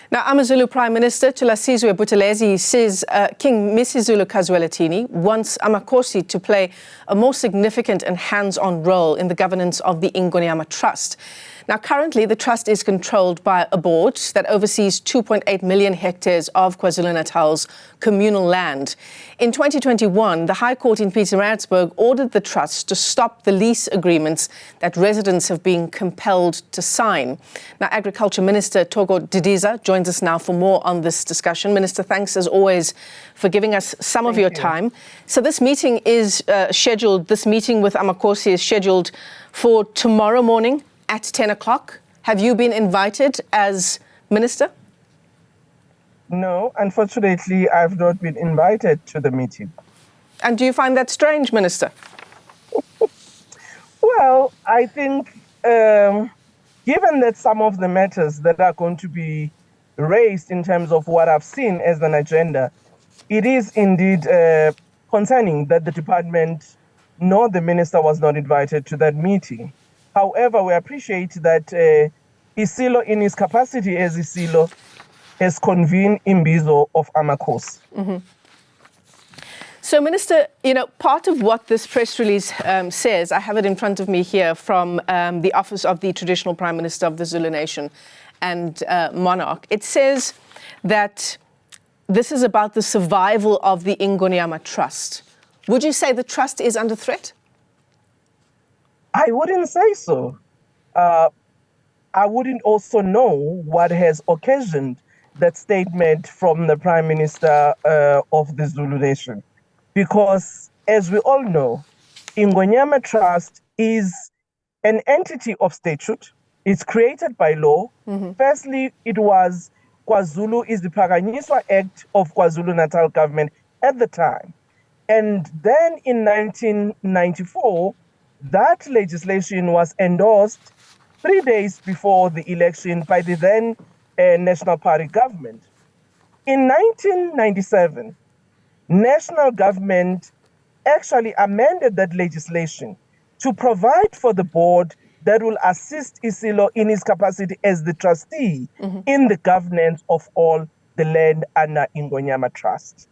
Now, AmaZulu Prime Minister Thulasizwe Buthelezi says King Misuzulu wants amakhosi to play a more significant and hands-on role in the governance of the Ingonyama Trust. Now, currently, the trust is controlled by a board that oversees 2.8 million hectares of KwaZulu-Natal's communal land. In 2021, the High Court in Pietermaritzburg ordered the trust to stop the lease agreements that residents have been compelled to sign. Now, Agriculture Minister Thoko Didiza joins us now for more on this discussion. Minister, thanks as always for giving us some of your time. So this meeting is scheduled, this meeting with amakhosi is scheduled for tomorrow morning at 10 o'clock. Have you been invited as minister? No, unfortunately, I've not been invited to the meeting. And do you find that strange, Minister? Well, I think given that some of the matters that are going to be raised in terms of what I've seen as an agenda, it is indeed concerning that the department nor the minister was not invited to that meeting. However, we appreciate that Isilo, in his capacity as Isilo, has convened Imbizo of amakhosi. Mm-hmm. So, Minister, you know, part of what this press release says, I have it in front of me here from the Office of the Traditional Prime Minister of the Zulu Nation and Monarch. It says that this is about the survival of the Ingonyama Trust. Would you say the trust is under threat? I wouldn't say so. I wouldn't also know what has occasioned that statement from the Prime Minister of the Zulu Nation. Because, as we all know, Ingonyama Trust is an entity of statute. It's created by law. Mm-hmm. Firstly, it was KwaZulu is the Phakanyiswa Act of KwaZulu-Natal government at the time. And then in 1994, that legislation was endorsed 3 days before the election by the then National Party government. In 1997, national government actually amended that legislation to provide for the board that will assist Isilo in his capacity as the trustee in the governance of all the land under Ingonyama Trust.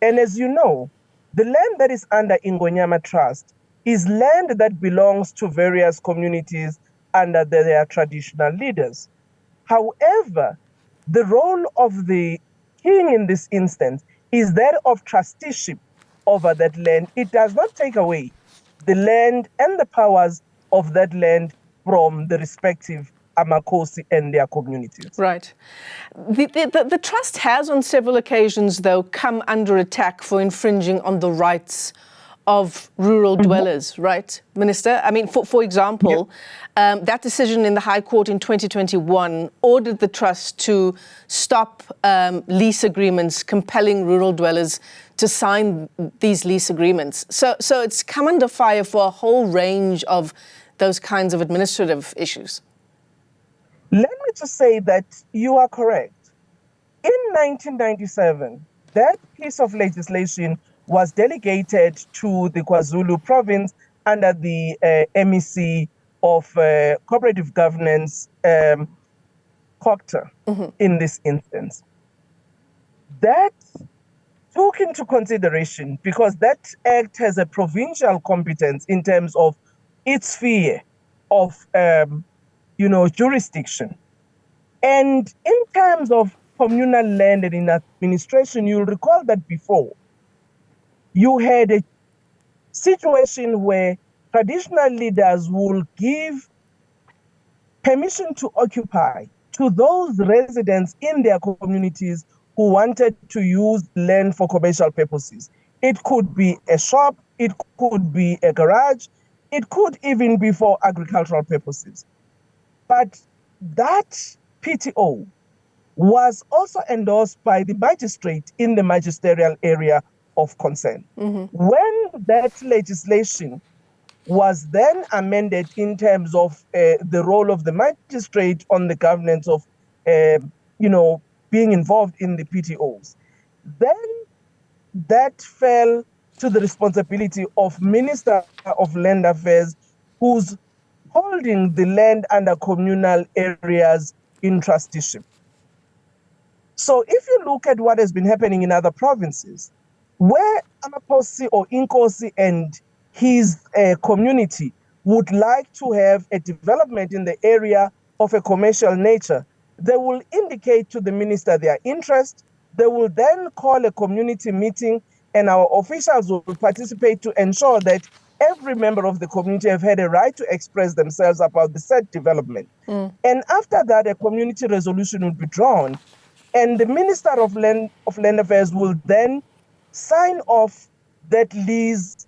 And as you know, the land that is under Ingonyama Trust is land that belongs to various communities under their traditional leaders. However, the role of the king in this instance is that of trusteeship over that land. It does not take away the land and the powers of that land from the respective amakhosi and their communities. Right. The trust has on several occasions, though, come under attack for infringing on the rights of rural dwellers, right, Minister? I mean, for example, that decision in the High Court in 2021 ordered the trust to stop lease agreements compelling rural dwellers to sign these lease agreements. So it's come under fire for a whole range of those kinds of administrative issues. Let me just say that you are correct. In 1997, that piece of legislation was delegated to the KwaZulu province under the MEC of Cooperative Governance, COCTA, in this instance. That took into consideration, because that act has a provincial competence in terms of its sphere of jurisdiction. And in terms of communal land and in administration, you'll recall that before, you had a situation where traditional leaders will give permission to occupy to those residents in their communities who wanted to use land for commercial purposes. It could be a shop, it could be a garage, it could even be for agricultural purposes. But that PTO was also endorsed by the magistrate in the magisterial area of concern. When that legislation was then amended in terms of the role of the magistrate on the governance of, being involved in the PTOs, then that fell to the responsibility of Minister of Land Affairs, who's holding the land under communal areas in trusteeship. So if you look at what has been happening in other provinces, where amakhosi or Inkosi and his community would like to have a development in the area of a commercial nature, they will indicate to the minister their interest. They will then call a community meeting, and our officials will participate to ensure that every member of the community have had a right to express themselves about the said development. And after that, a community resolution will be drawn, and the Minister of Land Affairs will then sign off that lease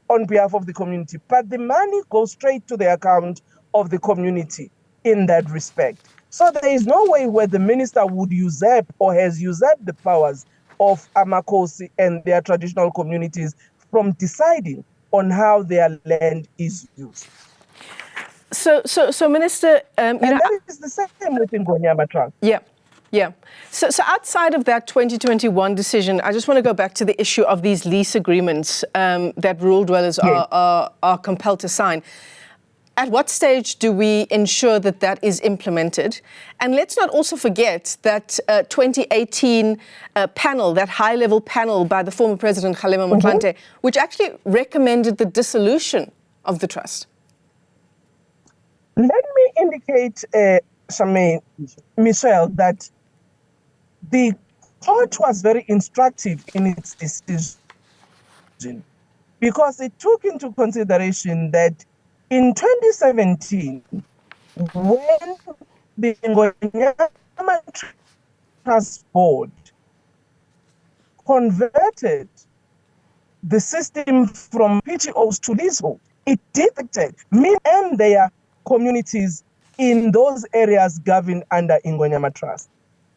on behalf of the community. But the money goes straight to the account of the community in that respect. So there is no way where the minister would usurp or has usurped the powers of amakhosi and their traditional communities from deciding on how their land is used. So Minister, and that is the same with Ingonyama Trust. Yeah. Yeah. So outside of that 2021 decision, I just want to go back to the issue of these lease agreements that rural dwellers are compelled to sign. At what stage do we ensure that that is implemented? And let's not also forget that 2018 panel, that high-level panel by the former President Kgalema Motlanthe, which actually recommended the dissolution of the trust. Let me indicate, Michelle, that the court was very instructive in its decision because it took into consideration that in 2017, when the Ingonyama Trust Board converted the system from PGOs to leasehold, it dictated me and their communities in those areas governed under Ingonyama Trust.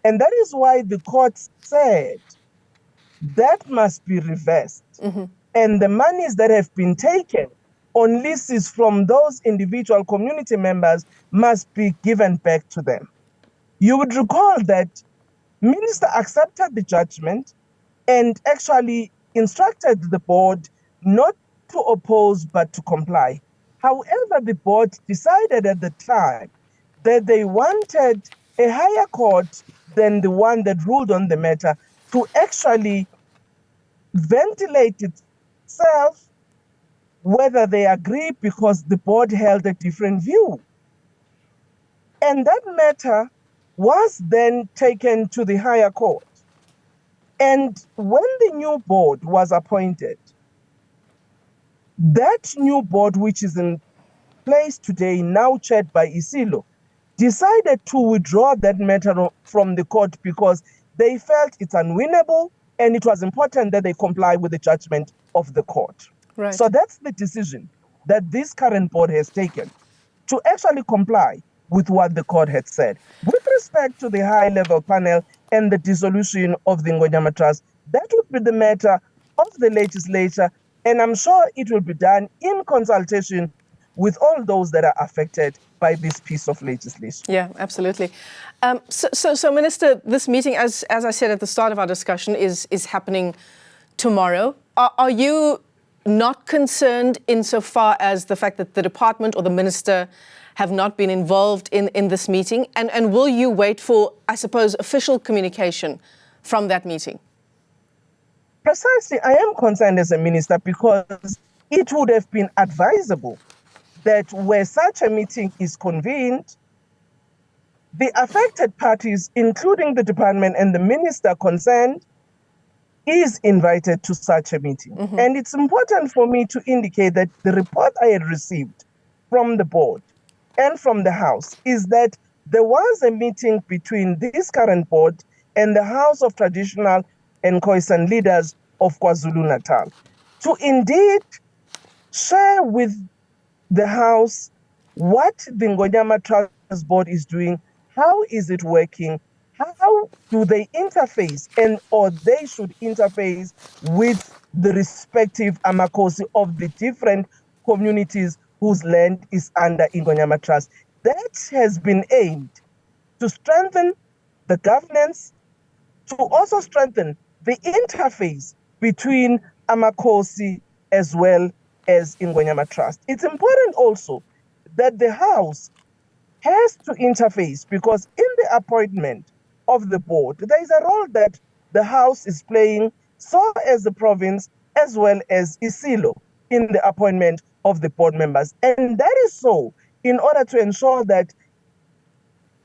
And that is why the court said that must be reversed. And the monies that have been taken on leases from those individual community members must be given back to them. You would recall that Minister accepted the judgment and actually instructed the board not to oppose but to comply. However, the board decided at the time that they wanted a higher court than the one that ruled on the matter to actually ventilate itself whether they agree, because the board held a different view. And that matter was then taken to the higher court. And when the new board was appointed, that new board, which is in place today, now chaired by Isilo, decided to withdraw that matter from the court because they felt it's unwinnable and it was important that they comply with the judgment of the court. Right. So that's the decision that this current board has taken, to actually comply with what the court had said. With respect to the high-level panel and the dissolution of the Ingonyama Trust, that would be the matter of the legislature, and I'm sure it will be done in consultation with all those that are affected by this piece of legislation. Yeah, absolutely. So Minister, this meeting, as I said at the start of our discussion, is happening tomorrow. Are you not concerned insofar as the fact that the department or the minister have not been involved in this meeting? And will you wait for, I suppose, official communication from that meeting? Precisely, I am concerned as a minister because it would have been advisable that where such a meeting is convened, the affected parties, including the department and the minister concerned, is invited to such a meeting. And it's important for me to indicate that the report I had received from the board and from the House is that there was a meeting between this current board and the House of Traditional and Khoisan Leaders of KwaZulu-Natal to indeed share with the House what the Ingonyama Trust Board is doing, how is it working, how do they interface, and or they should interface with the respective amakhosi of the different communities whose land is under Ingonyama Trust. That has been aimed to strengthen the governance, to also strengthen the interface between amakhosi as well as Ingonyama Trust. It's important also that the House has to interface, because in the appointment of the board. There is a role that the House is playing, so as the province, as well as ISILO, in the appointment of the board members. And that is so in order to ensure that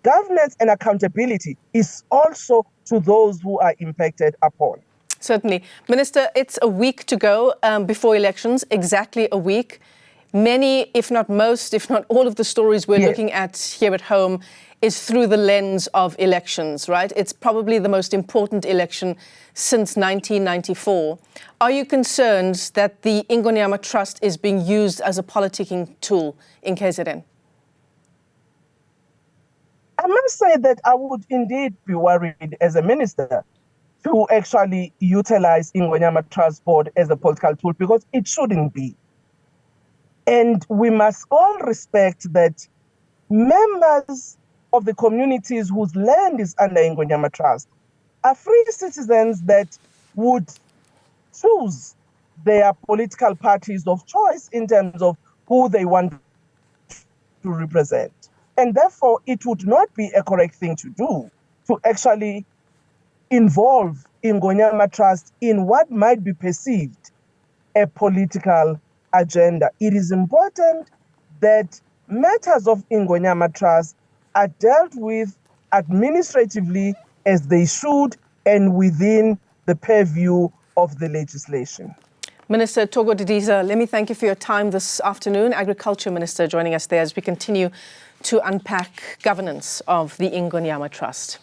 governance and accountability is also to those who are impacted upon. Certainly. Minister, it's a week to go before elections, exactly a week. Many, if not most, if not all of the stories we're looking at here at home is through the lens of elections, right? It's probably the most important election since 1994. Are you concerned that the Ingonyama Trust is being used as a politicking tool in KZN? I must say that I would indeed be worried as a minister to actually utilize Ingonyama Trust Board as a political tool, because it shouldn't be. And we must all respect that members of the communities whose land is under Ingonyama Trust are free citizens that would choose their political parties of choice in terms of who they want to represent. And therefore, it would not be a correct thing to do to actually involve Ingonyama Trust in what might be perceived a political agenda. It is important that matters of Ingonyama Trust are dealt with administratively as they should and within the purview of the legislation. Minister Thoko Didiza, let me thank you for your time this afternoon. Agriculture Minister joining us there as we continue to unpack governance of the Ingonyama Trust.